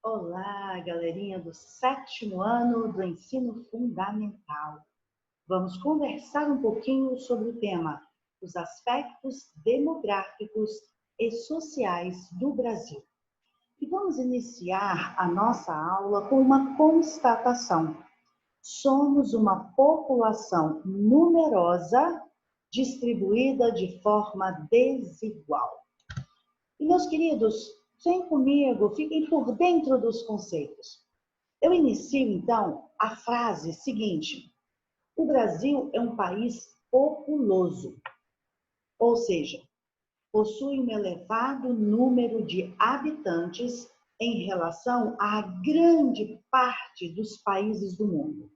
Olá, galerinha do sétimo ano do ensino fundamental. Vamos conversar um pouquinho sobre o tema os aspectos demográficos e sociais do Brasil. E vamos iniciar a nossa aula com uma constatação. Somos uma população numerosa, distribuída de forma desigual. E, meus queridos, vem comigo, fiquem por dentro dos conceitos. Eu inicio, então, a frase seguinte: o Brasil é um país populoso, ou seja, possui um elevado número de habitantes em relação à grande parte dos países do mundo.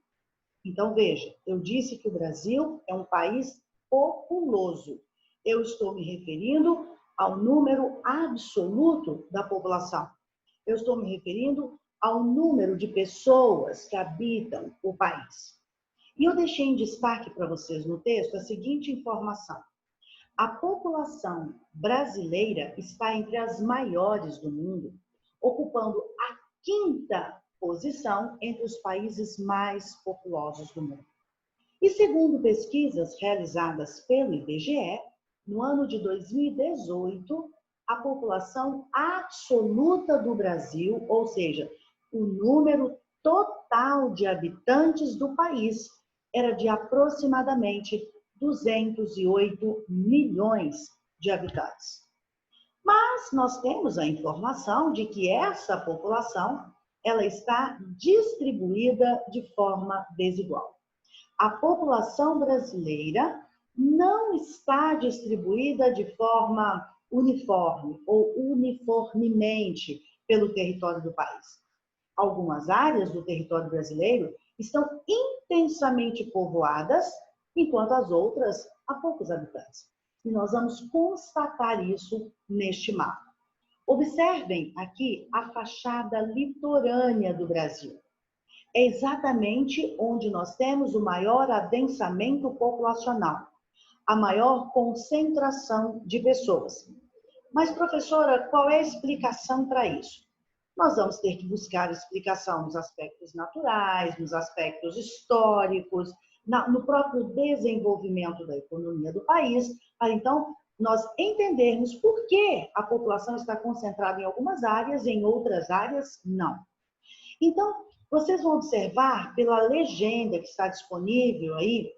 Então, veja, eu disse que o Brasil é um país populoso. Eu estou me referindo ao número absoluto da população. Eu estou me referindo ao número de pessoas que habitam o país. E eu deixei em destaque para vocês no texto a seguinte informação: a população brasileira está entre as maiores do mundo, ocupando a quinta posição entre os países mais populosos do mundo. E segundo pesquisas realizadas pelo IBGE, no ano de 2018, a população absoluta do Brasil, ou seja, o número total de habitantes do país, era de aproximadamente 208 milhões de habitantes. Mas nós temos a informação de que essa população ela está distribuída de forma desigual. A população brasileira não está distribuída de forma uniforme ou uniformemente pelo território do país. Algumas áreas do território brasileiro estão intensamente povoadas, enquanto as outras há poucos habitantes. E nós vamos constatar isso neste mapa. Observem aqui a fachada litorânea do Brasil. É exatamente onde nós temos o maior adensamento populacional, a maior concentração de pessoas. Mas, professora, qual é a explicação para isso? Nós vamos ter que buscar explicação nos aspectos naturais, nos aspectos históricos, no próprio desenvolvimento da economia do país, para então nós entendermos por que a população está concentrada em algumas áreas e em outras áreas não. Então, vocês vão observar pela legenda que está disponível aí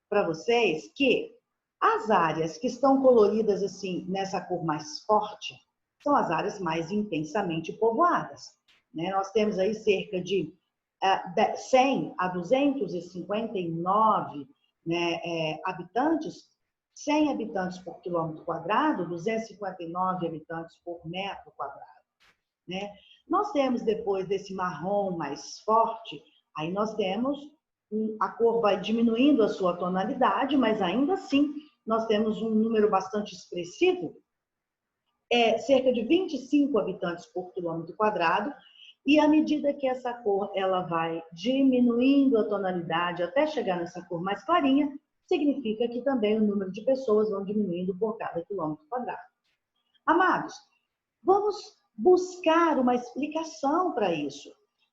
para vocês que as áreas que estão coloridas assim nessa cor mais forte são as áreas mais intensamente povoadas. Né? Nós temos aí cerca de 100 a 259 habitantes, 100 habitantes por quilômetro quadrado, 259 habitantes por metro quadrado. Né? Nós temos depois desse marrom mais forte, aí nós temos, a cor vai diminuindo a sua tonalidade, mas ainda assim nós temos um número bastante expressivo, cerca de 25 habitantes por quilômetro quadrado, e à medida que essa cor ela vai diminuindo a tonalidade até chegar nessa cor mais clarinha, significa que também o número de pessoas vão diminuindo por cada quilômetro quadrado. Amados, vamos buscar uma explicação para isso.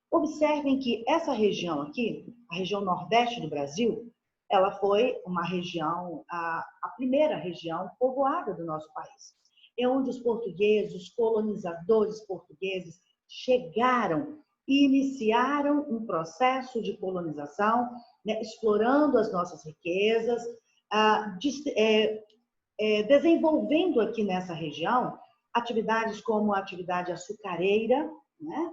Observem que essa região aqui, a região nordeste do Brasil, ela foi uma região, a primeira região povoada do nosso país. É onde os portugueses, os colonizadores portugueses, chegaram e iniciaram um processo de colonização, né, explorando as nossas riquezas, desenvolvendo aqui nessa região atividades como a atividade açucareira, né?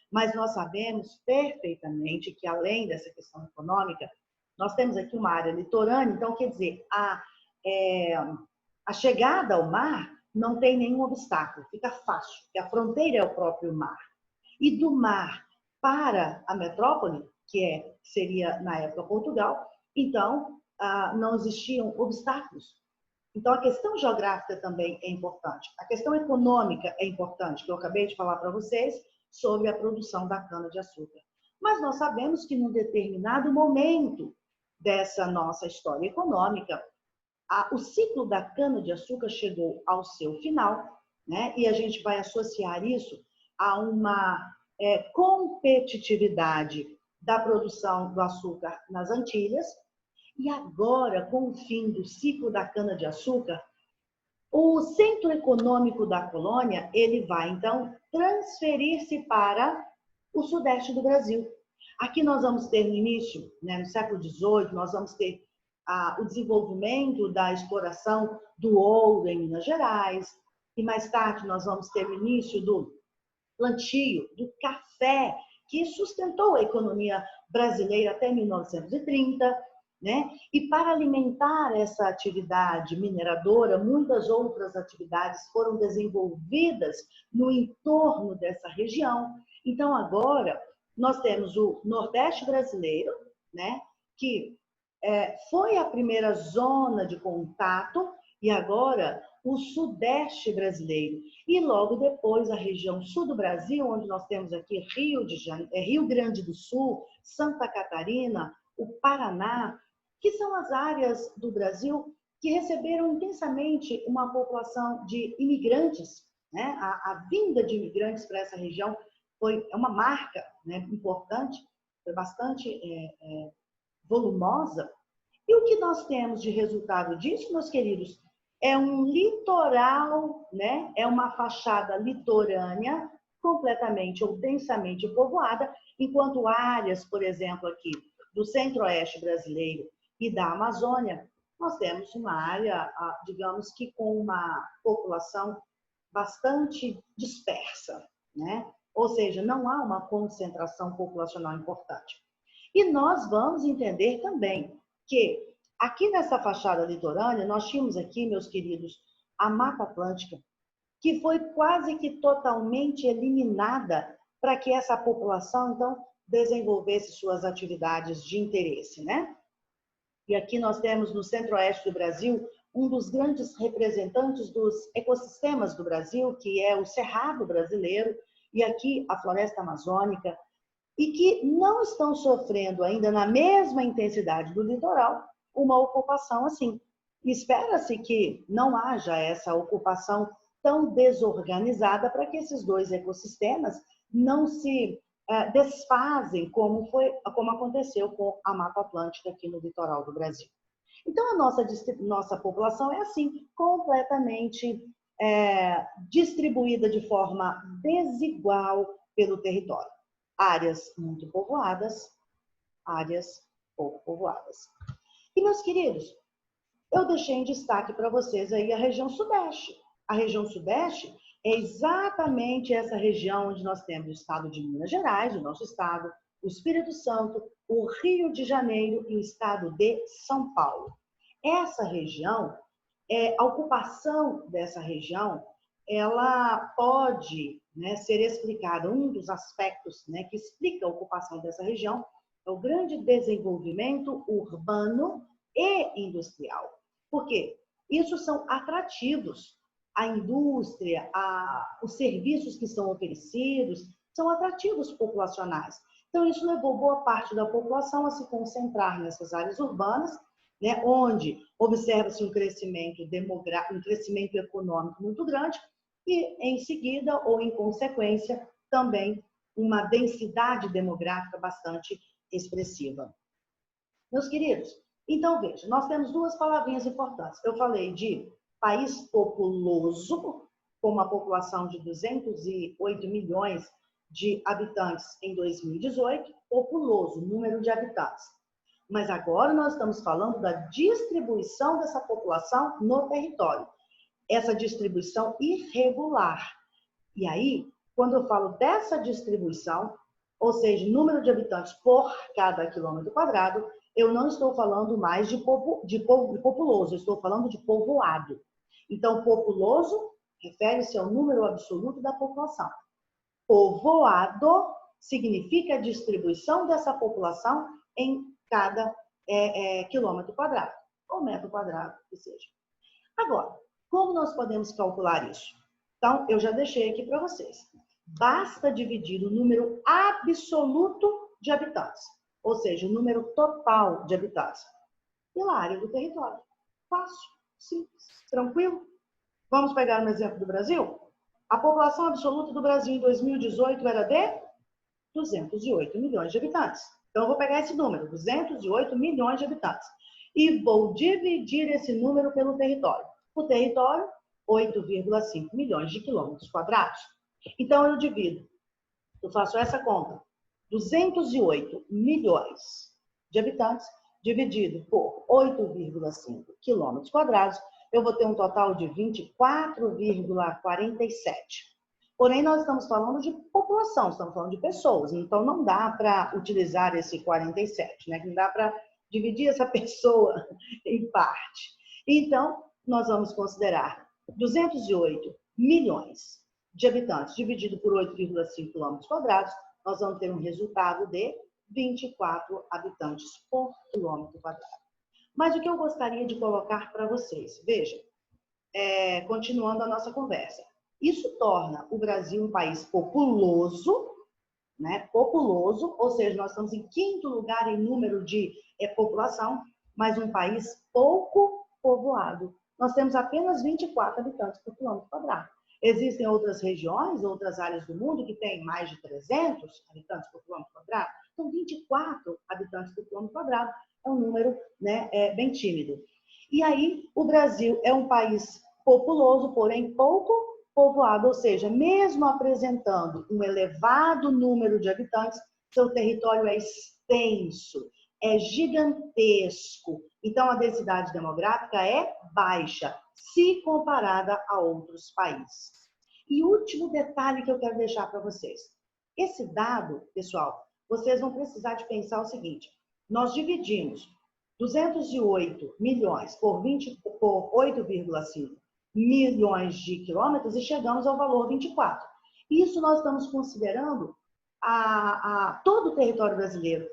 Mas nós sabemos perfeitamente que, além dessa questão econômica, nós temos aqui uma área litorânea, então, quer dizer, a chegada ao mar não tem nenhum obstáculo, fica fácil, porque a fronteira é o próprio mar. E do mar para a metrópole, que seria, na época, Portugal, então, não existiam obstáculos. Então, a questão geográfica também é importante. A questão econômica é importante, que eu acabei de falar para vocês, sobre a produção da cana-de-açúcar. Mas nós sabemos que, num determinado momento dessa nossa história econômica, o ciclo da cana-de-açúcar chegou ao seu final, né? E a gente vai associar isso a uma competitividade da produção do açúcar nas Antilhas. E agora, com o fim do ciclo da cana-de-açúcar, o centro econômico da colônia, ele vai, então, transferir-se para o sudeste do Brasil. Aqui nós vamos ter, no início, né, no século XVIII, nós vamos ter o desenvolvimento da exploração do ouro em Minas Gerais, e mais tarde nós vamos ter o início do plantio do café, que sustentou a economia brasileira até 1930, né? E para alimentar essa atividade mineradora, muitas outras atividades foram desenvolvidas no entorno dessa região. Então, agora, nós temos o Nordeste brasileiro, né? Que foi a primeira zona de contato, e agora o Sudeste brasileiro. E logo depois a região sul do Brasil, onde nós temos aqui Rio Grande do Sul, Santa Catarina, o Paraná, que são as áreas do Brasil que receberam intensamente uma população de imigrantes, né? A vinda de imigrantes para essa região foi uma marca, né, importante, foi bastante volumosa. E o que nós temos de resultado disso, meus queridos, é um litoral, né? É uma fachada litorânea completamente ou densamente povoada, enquanto áreas, por exemplo, aqui do centro-oeste brasileiro e da Amazônia, nós temos uma área, digamos que com uma população bastante dispersa, né? Ou seja, não há uma concentração populacional importante. E nós vamos entender também que aqui nessa fachada litorânea, nós tínhamos aqui, meus queridos, a Mata Atlântica, que foi quase que totalmente eliminada para que essa população, então, desenvolvesse suas atividades de interesse, né? E aqui nós temos no centro-oeste do Brasil um dos grandes representantes dos ecossistemas do Brasil, que é o Cerrado brasileiro, e aqui a floresta amazônica, e que não estão sofrendo ainda na mesma intensidade do litoral uma ocupação assim. Espera-se que não haja essa ocupação tão desorganizada para que esses dois ecossistemas não se desfazem como aconteceu com a Mata Atlântica aqui no litoral do Brasil. Então, a nossa população é assim, completamente distribuída de forma desigual pelo território. Áreas muito povoadas, áreas pouco povoadas. E, meus queridos, eu deixei em destaque para vocês aí a região sudeste. A região sudeste é exatamente essa região onde nós temos o estado de Minas Gerais, o nosso estado, o Espírito Santo, o Rio de Janeiro e o estado de São Paulo. Essa região, a ocupação dessa região, ela pode, né, ser explicada, um dos aspectos, né, que explica a ocupação dessa região é o grande desenvolvimento urbano e industrial. Por quê? Isso são atrativos. A indústria, os serviços que são oferecidos são atrativos populacionais. Então, isso levou boa parte da população a se concentrar nessas áreas urbanas, né, onde observa-se um crescimento demográfico, um crescimento econômico muito grande e, em seguida, ou em consequência, também uma densidade demográfica bastante expressiva. Meus queridos, então veja, nós temos duas palavrinhas importantes. Eu falei de país populoso, com uma população de 208 milhões de habitantes em 2018, populoso, número de habitantes. Mas agora nós estamos falando da distribuição dessa população no território. Essa distribuição irregular. E aí, quando eu falo dessa distribuição, ou seja, número de habitantes por cada quilômetro quadrado, eu não estou falando mais de populoso, eu estou falando de povoado. Então, populoso refere-se ao número absoluto da população. Povoado significa a distribuição dessa população em cada quilômetro quadrado, ou metro quadrado, que seja. Agora, como nós podemos calcular isso? Então, eu já deixei aqui para vocês. Basta dividir o número absoluto de habitantes, ou seja, o número total de habitantes, pela área do território. Fácil, simples, tranquilo? Vamos pegar um exemplo do Brasil? A população absoluta do Brasil em 2018 era de 208 milhões de habitantes. Então, eu vou pegar esse número, 208 milhões de habitantes, e vou dividir esse número pelo território. O território, 8,5 milhões de quilômetros quadrados. Então, eu faço essa conta. 208 milhões de habitantes, dividido por 8,5 quilômetros quadrados, eu vou ter um total de 24,47. Porém, nós estamos falando de população, estamos falando de pessoas, então não dá para utilizar esse 47, né? Não dá para dividir essa pessoa em parte. Então, nós vamos considerar 208 milhões de habitantes dividido por 8,5 quilômetros quadrados, nós vamos ter um resultado de 24 habitantes por quilômetro quadrado. Mas o que eu gostaria de colocar para vocês, veja, continuando a nossa conversa, isso torna o Brasil um país populoso, né? Populoso, ou seja, nós estamos em 5º lugar em número de população, mas um país pouco povoado. Nós temos apenas 24 habitantes por quilômetro quadrado. Existem outras regiões, outras áreas do mundo que têm mais de 300 habitantes por quilômetro quadrado. Então, 24 habitantes por quilômetro quadrado é um número, né, bem tímido. E aí, o Brasil é um país populoso, porém pouco povoado, ou seja, mesmo apresentando um elevado número de habitantes, seu território é extenso, é gigantesco. Então, a densidade demográfica é baixa, se comparada a outros países. E último detalhe que eu quero deixar para vocês. Esse dado, pessoal, vocês vão precisar de pensar o seguinte. Nós dividimos 208 milhões por 8,5 milhões de quilômetros e chegamos ao valor 24. Isso nós estamos considerando todo o território brasileiro.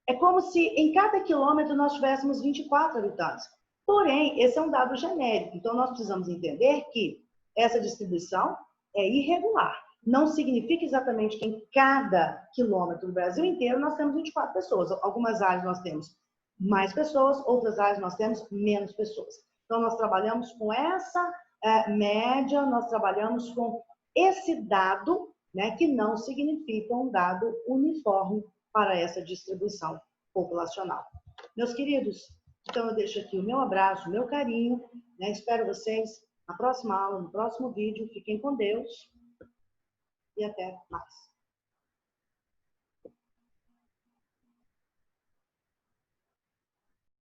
É como se em cada quilômetro nós tivéssemos 24 habitantes. Porém, esse é um dado genérico. Então, nós precisamos entender que essa distribuição é irregular. Não significa exatamente que em cada quilômetro do Brasil inteiro nós temos 24 pessoas. Algumas áreas nós temos mais pessoas, outras áreas nós temos menos pessoas. Então, nós trabalhamos com essa média, nós trabalhamos com esse dado, né, que não significa um dado uniforme para essa distribuição populacional. Meus queridos, então eu deixo aqui o meu abraço, o meu carinho, né? Espero vocês na próxima aula, no próximo vídeo. Fiquem com Deus e até mais.